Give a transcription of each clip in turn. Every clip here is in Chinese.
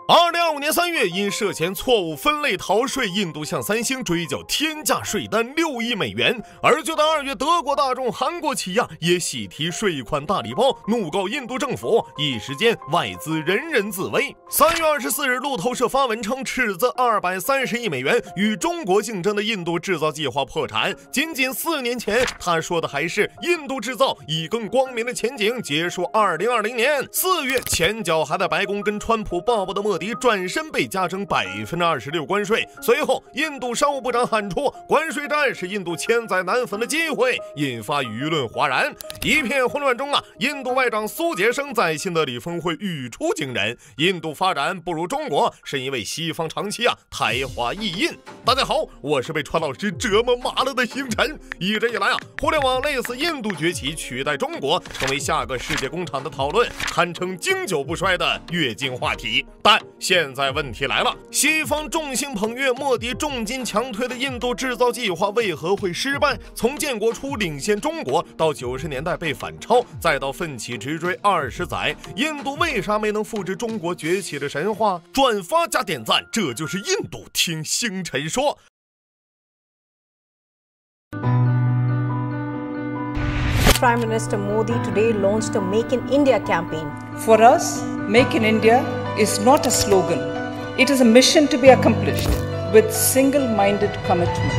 2025年3月，因涉嫌错误分类逃税，印度向三星追缴天价税单6亿美元。而就在2月，德国大众、韩国起亚也喜提税款大礼包，怒告印度政府。一时间，外资人人自危。3月24日，路透社发文称，斥资230亿美元与中国竞争的印度制造计划破产。仅4年前，他说的还是印度制造以更光明的前景结束2020年。4月，前脚还在白宫跟川普抱抱的莫迪转身被加征26%关税，随后印度商务部长喊出关税战是印度千载难逢的机会，引发舆论哗然。一片混乱中印度外长苏杰生在新德里峰会语出惊人，印度发展不如中国是因为西方长期台华意印。大家好，我是被川老师折磨麻了的星辰。一直以来互联网类似印度崛起取代中国成为下个世界工厂的讨论，堪称经久不衰的月经话题。但现在问题来了，西方众星捧月，莫迪重金强推的印度制造计划为何会失败？从建国初领先中国，到90年代被反超，再到奋起直追20载，印度为啥没能复制中国崛起的神话？转发加点赞，这就是印度。听星辰说。Prime Minister Modi today launched a Make in India campaign. For us, Make in India is not a slogan. It is a mission to be accomplished with single-minded commitment.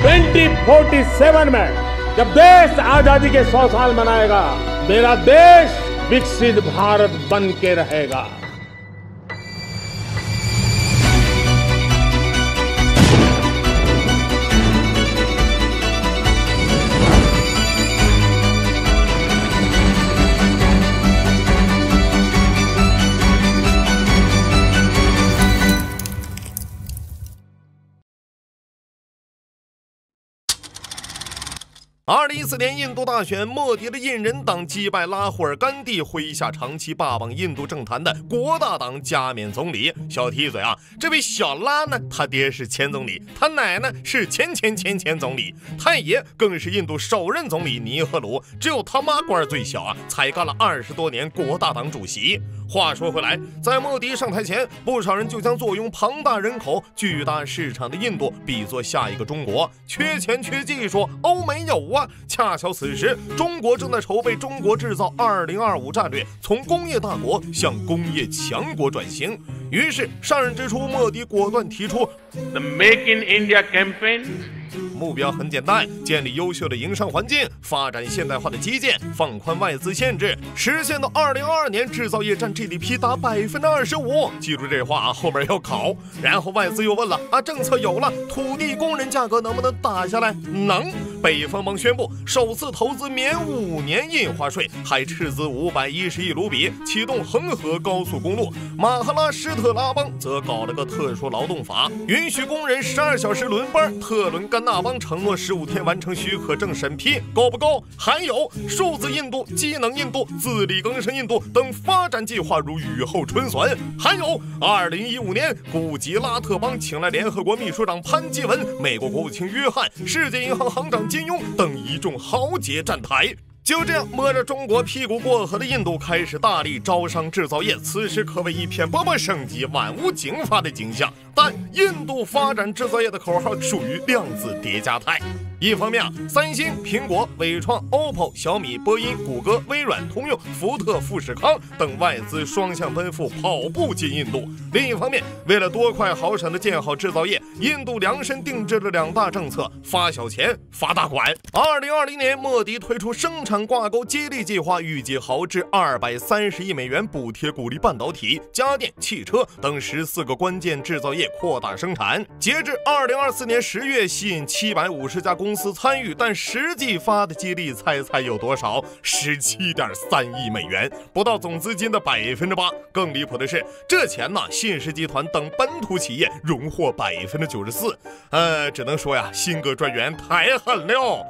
2047 में जब देश आजादी के 100 साल मनाएगा, मेरा देश विकसित भारत बन के रहेगा।2014年印度大选，莫迪的印人党击败拉胡尔甘地，麾下长期霸榜印度政坛的国大党加冕总理。小提嘴这位小拉呢，他爹是前总理，他奶呢是前总理，太爷更是印度首任总理尼赫鲁，只有他妈官最小才干了20多年国大党主席。话说回来，在莫迪上台前，不少人就将坐拥庞大人口、巨大市场的印度比作下一个中国，缺钱缺技术，欧美有恰巧此时，中国正在筹备中国制造2025战略，从工业大国向工业强国转型。于是上任之初，莫迪果断提出 The Make in India campaign。目标很简单，建立优秀的营商环境，发展现代化的基建，放宽外资限制，实现到2022年制造业占 GDP 达25%。记住这话后面要考。然后外资又问了政策有了，土地工人价格能不能打下来？能。北方邦宣布首次投资免5年印花税，还斥资510亿卢比启动恒河高速公路。马哈拉施特拉邦则搞了个特殊劳动法，允许工人12小时轮班。特伦甘纳邦承诺15天完成许可证审批，够不够？还有数字印度、机能印度、自力更生印度等发展计划如雨后春笋。还有2015年，古吉拉特邦请来联合国秘书长潘基文、美国国务卿约翰、世界银行行长金庸等一众豪杰站台。就这样，摸着中国屁股过河的印度开始大力招商制造业，此时可谓一片勃勃生机、万物竞发的景象。但印度发展制造业的口号属于量子叠加态。一方面三星、苹果、伟创、OPPO、小米、波音、谷歌、微软、通用、福特、富士康等外资双向奔赴，跑步进印度。另一方面，为了多快好省的建好制造业，印度量身定制了2大政策：发小钱、发大管。2020年，莫迪推出生产挂钩激励计划，预计豪掷230亿美元补贴，鼓励半导体、家电、汽车等14个关键制造业扩大生产。截至2024年10月，吸引750家公司参与，但实际发的激励猜有多少？17.3亿美元，不到总资金的8%。更离谱的是，这钱信实集团等本土企业荣获94%。只能说辛格专员太狠了。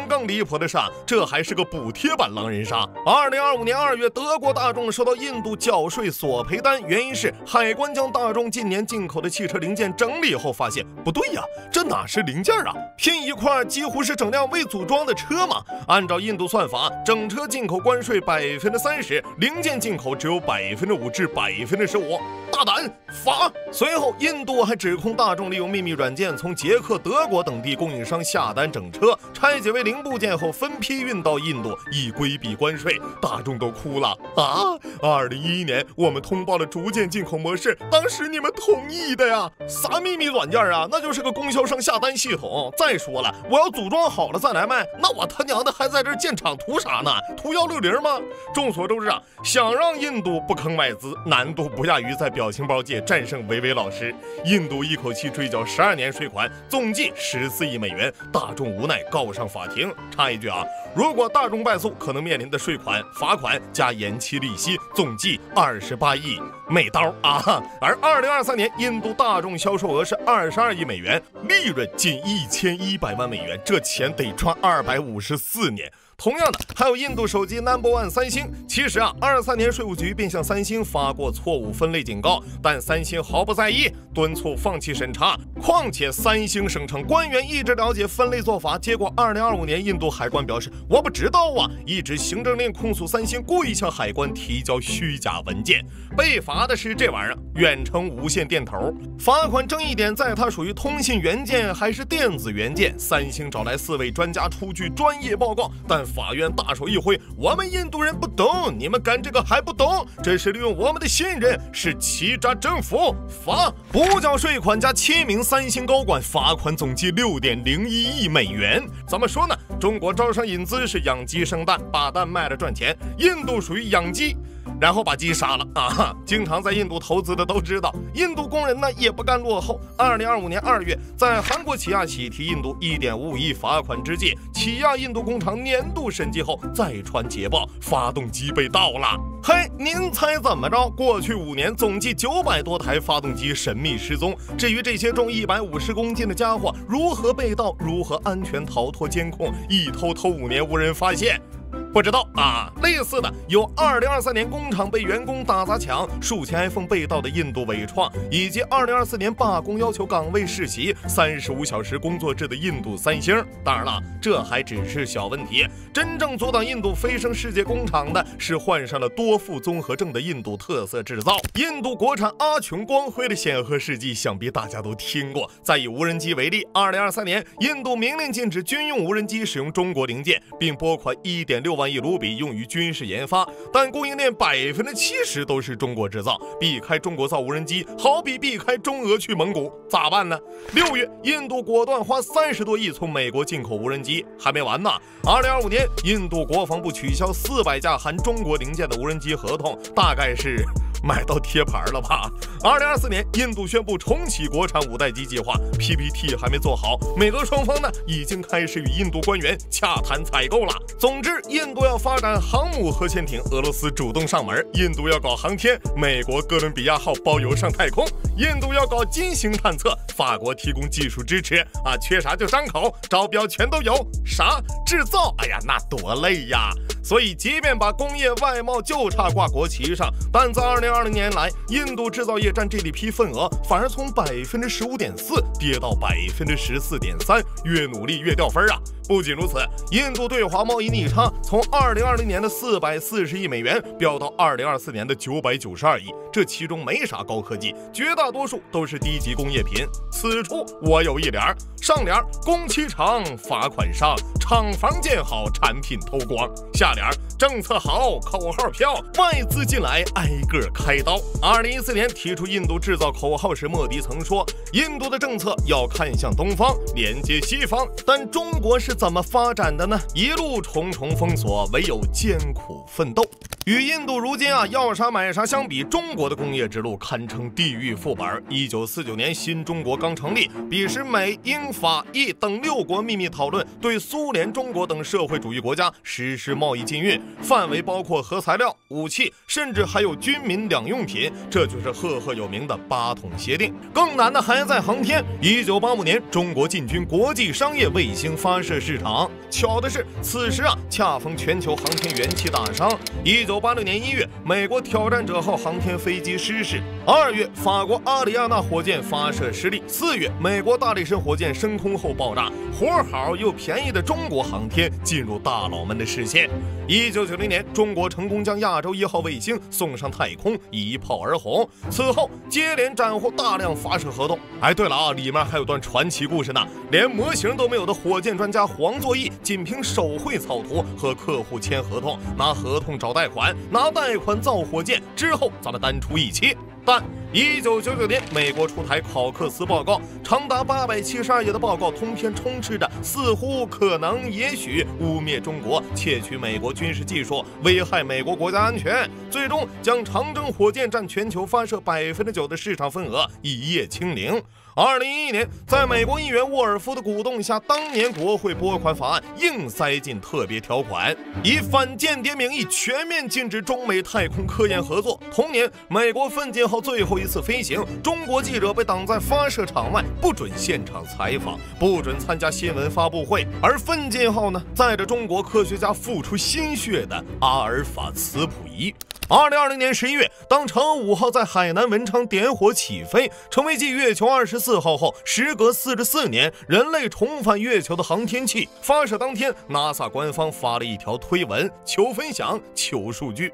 更离谱的是这还是个补贴版狼人杀。2025年2月，德国大众收到印度缴税索赔单，原因是海关将大众近年进口的汽车零件整理后发现，不对这哪是零件拼一块几乎是整辆未组装的车嘛。按照印度算法，整车进口关税30%，零件进口只有5%至15%。大胆罚。随后，印度还指控大众利用秘密软件从捷克、德国等地供应商下单整车，拆解为零部件后分批运到印度，以规避关税。大众都哭了啊！2011年我们通报了逐渐进口模式，当时你们同意的呀？啥秘密软件啊？那就是个供销商下单系统。再说了，我要组装好了再来卖，那我他娘的还在这建厂图啥呢？图160吗？众所周知啊，想让印度不坑外资，难度不亚于在表情包界战胜维维老师。印度一口气追缴12年税款，总计14亿美元，大众无奈告上法庭。插一句啊，如果大众败诉，可能面临的税款、罚款加延期利息，总计28亿美刀啊！而2023年，印度大众销售额是22亿美元，利润近1100万美元，这钱得赚254年。同样的，还有印度手机 No.1 三星。其实啊，23年税务局便向三星发过错误分类警告，但三星毫不在意，敦促放弃审查。况且三星声称官员一直了解分类做法，结果2025年印度海关表示我不知道啊，一纸行政令控诉三星故意向海关提交虚假文件。被罚的是这玩意儿，远程无线电头。罚款争议点在它属于通信元件还是电子元件。三星找来4位专家出具专业报告，但法院大手一挥，我们印度人不懂，你们干这个还不懂，这是利用我们的信任，是欺诈政府。罚不缴税款加7名三星高管，罚款总计6.01亿美元。怎么说呢？中国招商引资是养鸡生蛋，把蛋卖了赚钱，印度属于养鸡然后把鸡杀了啊！经常在印度投资的都知道，印度工人呢也不甘落后。2025年2月，在韩国起亚喜提印度1.55亿罚款之际，起亚印度工厂年度审计后再传捷报，发动机被盗了。嘿，您猜怎么着？过去5年总计900多台发动机神秘失踪。至于这些重150公斤的家伙如何被盗，如何安全逃脱监控，一偷5年无人发现。不知道啊，类似的有2023年工厂被员工打砸抢，数千 iPhone 被盗的印度伟创，以及2024年罢工要求岗位世袭35小时工作制的印度三星。当然了，这还只是小问题，真正阻挡印度飞升世界工厂的是患上了多富综合症的印度特色制造。印度国产阿琼光辉的显赫事迹，想必大家都听过。再以无人机为例，2023年印度明令禁止军用无人机使用中国零件，并拨款1.6万亿卢比用于军事研发，但供应链70%都是中国制造，避开中国造无人机，好比避开中俄去蒙古，咋办呢？6月，印度果断花30多亿从美国进口无人机，还没完呢。2025年，印度国防部取消400架含中国零件的无人机合同，大概是买到贴牌了吧。2024年，印度宣布重启国产5代机计划 ，PPT 还没做好，美俄双方呢已经开始与印度官员洽谈采购了。总之，印度要发展航母核潜艇，俄罗斯主动上门；印度要搞航天，美国哥伦比亚号包邮上太空；印度要搞金星探测，法国提供技术支持啊，缺啥就张口，招标全都有。啥制造？哎呀，那多累呀！所以，即便把工业外贸就差挂国旗上，但在2020年来，印度制造业占 GDP 份额反而从15.4%跌到14.3%，越努力越掉分啊！不仅如此，印度对华贸易逆差从2020年的440亿美元飙到2024年的992亿，这其中没啥高科技，绝大多数都是低级工业品。此处我有一联，上联工期长罚款上，厂房建好产品偷光；下联政策好口号飘，外资进来挨个开刀。2014年提出印度制造口号时，莫迪曾说，印度的政策要看向东方，连接西方，但中国是怎么发展的呢？一路重重封锁，唯有艰苦奋斗。与印度如今要啥买啥相比，中国的工业之路堪称地狱副本。1949年新中国刚成立，彼时美英法意等6国秘密讨论对苏联、中国等社会主义国家实施贸易禁运，范围包括核材料、武器，甚至还有军民两用品，这就是赫赫有名的8桶协定。更难的还在航天。1985年，中国进军国际商业卫星发射市场。巧的是，此时恰逢全球航天元气大伤。1986年1月，美国挑战者号航天飞机失事。2月，法国阿里亚纳火箭发射失利。4月，美国大力神火箭升空后爆炸，活好又便宜的中国航天进入大佬们的视线。1990年，中国成功将亚洲1号卫星送上太空，一炮而红。此后接连斩获大量发射合同。对了啊，里面还有段传奇故事呢。连模型都没有的火箭专家黄作义，仅凭手绘草图和客户签合同，拿合同找贷款，拿贷款造火箭，之后咱们单出一期。但1999年，美国出台考克斯报告，长达872页的报告，通篇充斥着似乎、可能、也许，污蔑中国，窃取美国军事技术，危害美国国家安全，最终将长征火箭占全球发射9%的市场份额一夜清零。2011年，在美国议员沃尔夫的鼓动下，当年国会拨款法案硬塞进特别条款，以反间谍名义全面禁止中美太空科研合作。同年，美国奋进号最后一次飞行，中国记者被挡在发射场外，不准现场采访，不准参加新闻发布会。而奋进号呢，载着中国科学家付出心血的阿尔法磁谱仪。2020年11月，当嫦娥5号在海南文昌点火起飞，成为继月球24号后，时隔44年，人类重返月球的航天器。发射当天 ，NASA 官方发了一条推文，求分享，求数据。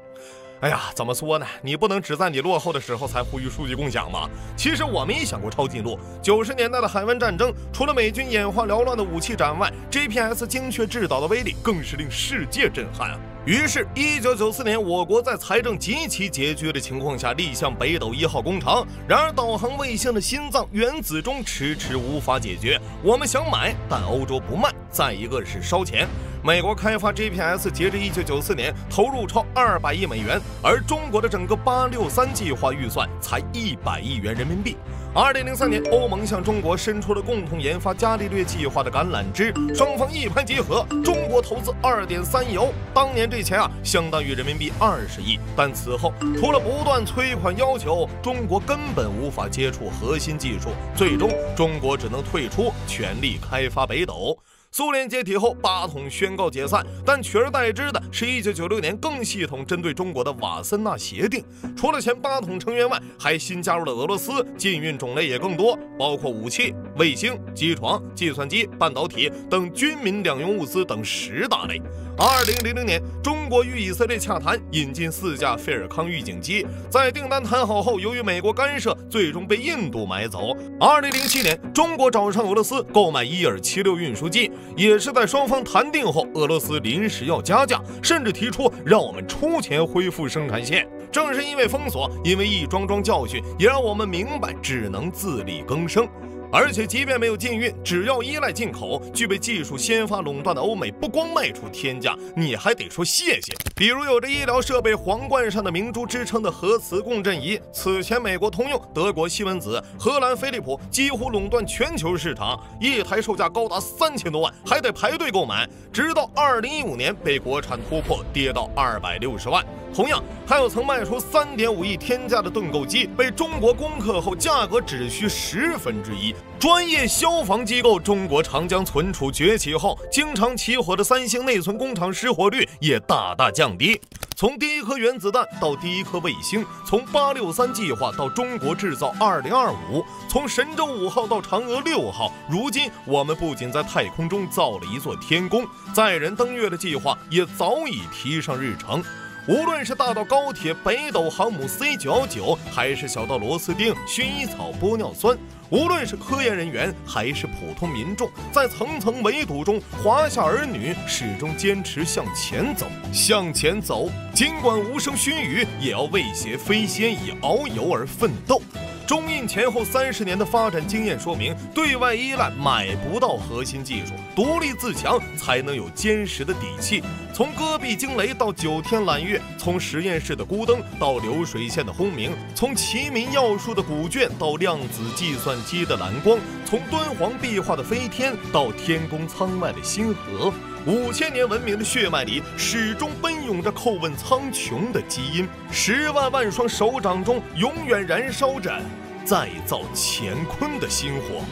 怎么说呢？你不能只在你落后的时候才呼吁数据共享吗？其实我们也想过抄近路。90年代的海湾战争，除了美军眼花缭乱的武器展外， GPS 精确制导的威力更是令世界震撼啊！于是，1994年，我国在财政极其拮据的情况下，立项北斗1号工程。然而，导航卫星的心脏原子钟迟迟无法解决。我们想买，但欧洲不卖。再一个是烧钱。美国开发 GPS 截至1994年投入超200亿美元，而中国的整个863计划预算才100亿元人民币。2003年，欧盟向中国伸出了共同研发伽利略计划的橄榄枝，双方一拍即合，中国投资2.3亿欧，当年这钱相当于人民币20亿。但此后除了不断催款要求，中国根本无法接触核心技术，最终中国只能退出，全力开发北斗。苏联解体后，8统宣告解散，但取而代之的是1996年更系统针对中国的瓦森纳协定。除了前8统成员外，还新加入了俄罗斯，禁运种类也更多，包括武器、卫星、机床、计算机、半导体等军民两用物资等10大类。2000年，中国与以色列洽谈引进4架费尔康预警机，在订单谈好后，由于美国干涉，最终被印度买走。2007年，中国找上俄罗斯购买伊尔76运输机，也是在双方谈定后，俄罗斯临时要加价，甚至提出让我们出钱恢复生产线。正是因为封锁，因为一桩桩教训，也让我们明白只能自力更生。而且即便没有禁运，只要依赖进口，具备技术先发垄断的欧美不光卖出天价，你还得说谢谢。比如有着医疗设备皇冠上的明珠之称的核磁共振仪，此前美国通用、德国西门子、荷兰飞利浦几乎垄断全球市场，一台售价高达3000多万，还得排队购买，直到2015年被国产突破，跌到260万。同样，还有曾卖出3.5亿天价的盾构机，被中国攻克后，价格只需1/10。专业消防机构中国长江存储崛起后，经常起火的三星内存工厂失火率也大大降低。从第一颗原子弹到第一颗卫星，从863计划到中国制造2025，从神舟5号到嫦娥6号，如今我们不仅在太空中造了一座天宫，载人登月的计划也早已提上日程。无论是大到高铁、北斗航母 C919，还是小到螺丝钉、薰衣草、玻尿酸，无论是科研人员还是普通民众，在层层围堵中，华夏儿女始终坚持向前走，向前走，尽管无声熏雨，也要为携飞仙以遨游而奋斗。中印前后30年的发展经验说明，对外依赖买不到核心技术，独立自强才能有坚实的底气。从戈壁惊雷到9天揽月，从实验室的孤灯到流水线的轰鸣，从齐民要术的古卷到量子计算机的蓝光，从敦煌壁画的飞天到天宫舱外的星河，5000年文明的血脉里始终奔涌着叩问苍穹的基因，10万万双手掌中永远燃烧着再造乾坤的星火。